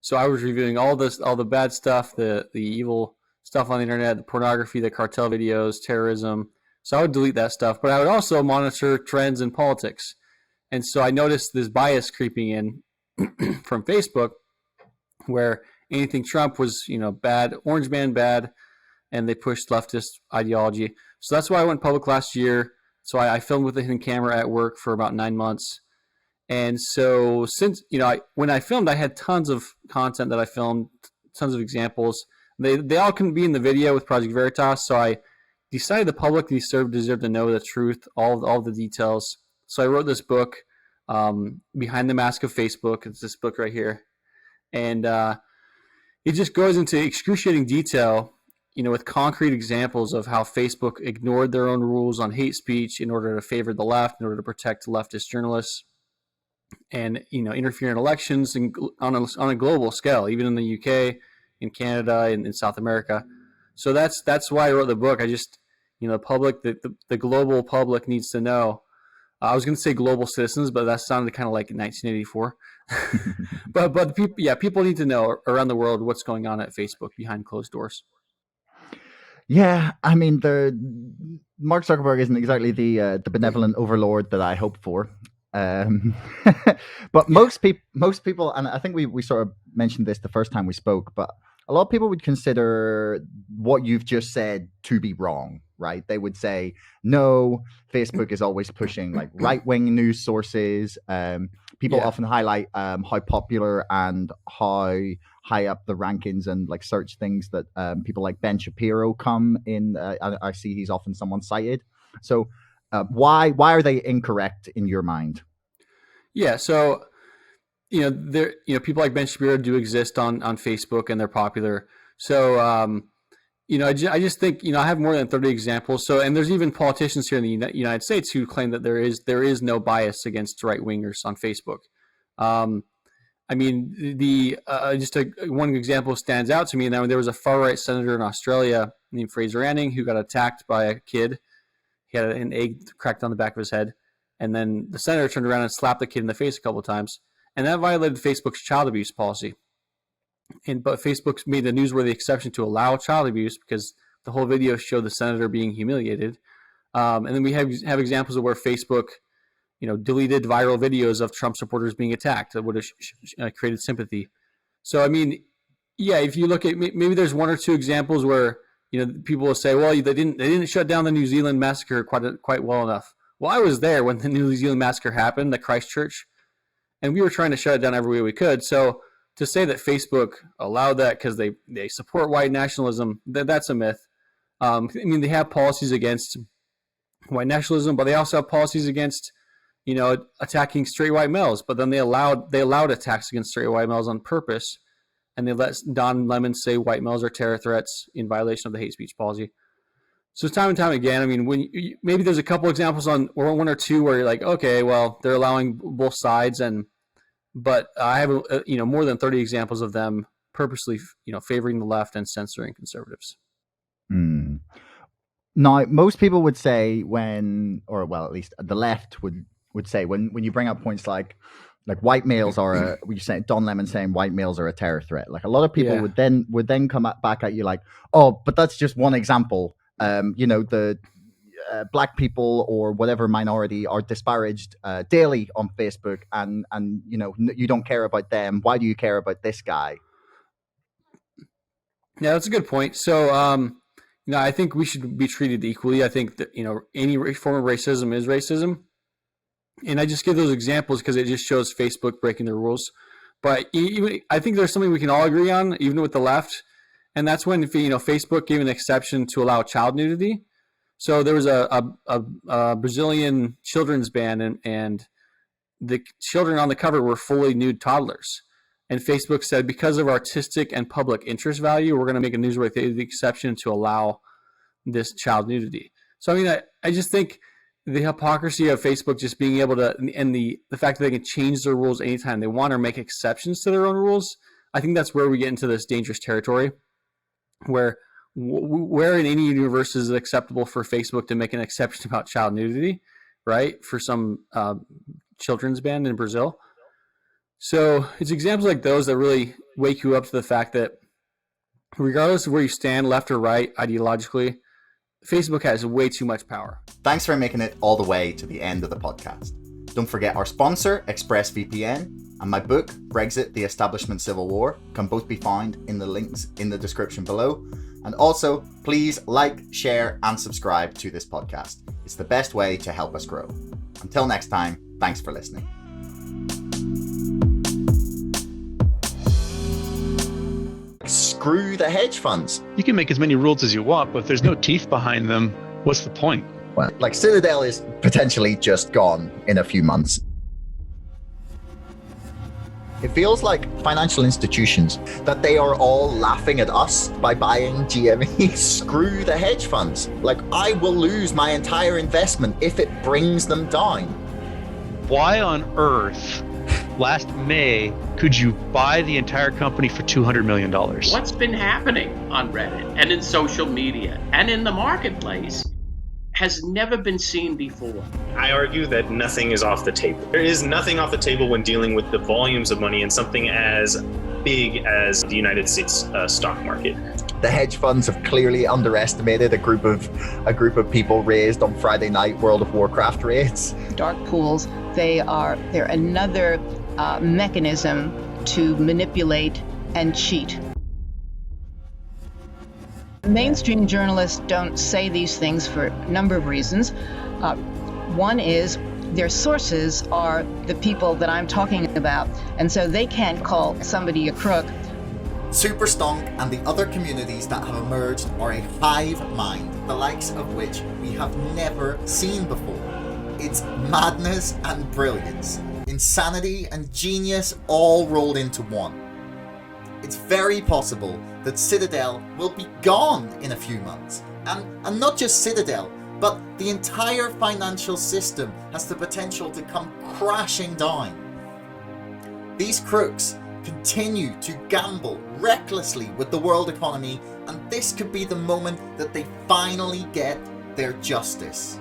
So I was reviewing all the bad stuff, the evil stuff on the internet, the pornography, the cartel videos, terrorism. So I would delete that stuff, but I would also monitor trends in politics. And so I noticed this bias creeping in from Facebook, where anything Trump was, bad, orange man bad, and they pushed leftist ideology. So that's why I went public last year. So I filmed with a hidden camera at work for about 9 months. And so since, when I filmed, I had tons of content that I filmed, tons of examples. They all couldn't be in the video with Project Veritas. So I decided the public deserved to know the truth, all the details. So I wrote this book, Behind the Mask of Facebook. It's this book right here. And it just goes into excruciating detail, with concrete examples of how Facebook ignored their own rules on hate speech in order to favor the left, in order to protect leftist journalists, and interfere in elections on a global scale, even in the UK, in Canada, and in South America. So that's why I wrote the book. I just, the public, the global public needs to know. I was going to say global citizens, but that sounded kind of like 1984. but people need to know around the world what's going on at Facebook behind closed doors. Yeah, I mean, the Mark Zuckerberg isn't exactly the benevolent overlord that I hoped for. But most people, and I think we sort of mentioned this the first time we spoke, but a lot of people would consider what you've just said to be wrong, right? They would say, no, Facebook is always pushing like right-wing news sources. People often highlight how popular and how high up the rankings and like search things that people like Ben Shapiro come in. I see he's often someone cited. So why are they incorrect in your mind? Yeah, so there people like Ben Shapiro do exist on Facebook, and they're popular. So I just think I have more than 30 examples. So, and there's even politicians here in the United States who claim that there is no bias against right wingers on Facebook. I mean, one example stands out to me. Now, there was a far right senator in Australia named Fraser Anning who got attacked by a kid. He had an egg cracked on the back of his head, and then the senator turned around and slapped the kid in the face a couple of times, and that violated Facebook's child abuse policy. But Facebook made a newsworthy exception to allow child abuse because the whole video showed the senator being humiliated. And then we have examples of where Facebook, deleted viral videos of Trump supporters being attacked that would have created sympathy. So, I mean, yeah, if you look at maybe there's one or two examples where people will say, well, they didn't shut down the New Zealand massacre quite well enough. Well, I was there when the New Zealand massacre happened at Christchurch, and we were trying to shut it down every way we could. So to say that Facebook allowed that because they support white nationalism, that's a myth. I mean, they have policies against white nationalism, but they also have policies against, attacking straight white males. But then they allowed attacks against straight white males on purpose, and they let Don Lemon say white males are terror threats in violation of the hate speech policy. So time and time again, I mean, maybe there's a couple examples on or one or two where you're like, okay, well, they're allowing both sides, but I have more than 30 examples of them purposely favoring the left and censoring conservatives. Now, most people would say at least the left would say when you bring up points like white males are you say Don Lemon saying white males are a terror threat. Like a lot of people would then come back at you like, oh, but that's just one example. The black people or whatever minority are disparaged daily on Facebook, and you don't care about them. Why do you care about this guy? Yeah, that's a good point. So, I think we should be treated equally. I think that any form of racism is racism, and I just give those examples because it just shows Facebook breaking the rules. But I think there's something we can all agree on, even with the left, and that's when Facebook gave an exception to allow child nudity. So there was a Brazilian children's band, and the children on the cover were fully nude toddlers. And Facebook said, because of artistic and public interest value, we're going to make a newsworthy exception to allow this child nudity. So, I mean, I just think the hypocrisy of Facebook just being able to, and the fact that they can change their rules anytime they want or make exceptions to their own rules, I think that's where we get into this dangerous territory where in any universe is it acceptable for Facebook to make an exception about child nudity, right? For some children's band in Brazil. So it's examples like those that really wake you up to the fact that regardless of where you stand, left or right, ideologically, Facebook has way too much power. Thanks for making it all the way to the end of the podcast. Don't forget our sponsor, ExpressVPN, and my book, Brexit, The Establishment Civil War, can both be found in the links in the description below. And also, please like, share, and subscribe to this podcast. It's the best way to help us grow. Until next time, thanks for listening. Screw the hedge funds. You can make as many rules as you want, but if there's no teeth behind them, what's the point? Well, like Citadel is potentially just gone in a few months. It feels like financial institutions, that they are all laughing at us by buying GME. Screw the hedge funds. Like, I will lose my entire investment if it brings them down. Why on earth, last May, could you buy the entire company for $200 million? What's been happening on Reddit and in social media and in the marketplace has never been seen before. I argue that nothing is off the table. There is nothing off the table when dealing with the volumes of money in something as big as the United States stock market. The hedge funds have clearly underestimated a group of people raised on Friday night World of Warcraft raids. Dark pools, they're another mechanism to manipulate and cheat. Mainstream journalists don't say these things for a number of reasons. One is their sources are the people that I'm talking about, and so they can't call somebody a crook. Superstonk and the other communities that have emerged are a hive mind, the likes of which we have never seen before. It's madness and brilliance, insanity and genius all rolled into one. It's very possible that Citadel will be gone in a few months. And not just Citadel, but the entire financial system has the potential to come crashing down. These crooks continue to gamble recklessly with the world economy, and this could be the moment that they finally get their justice.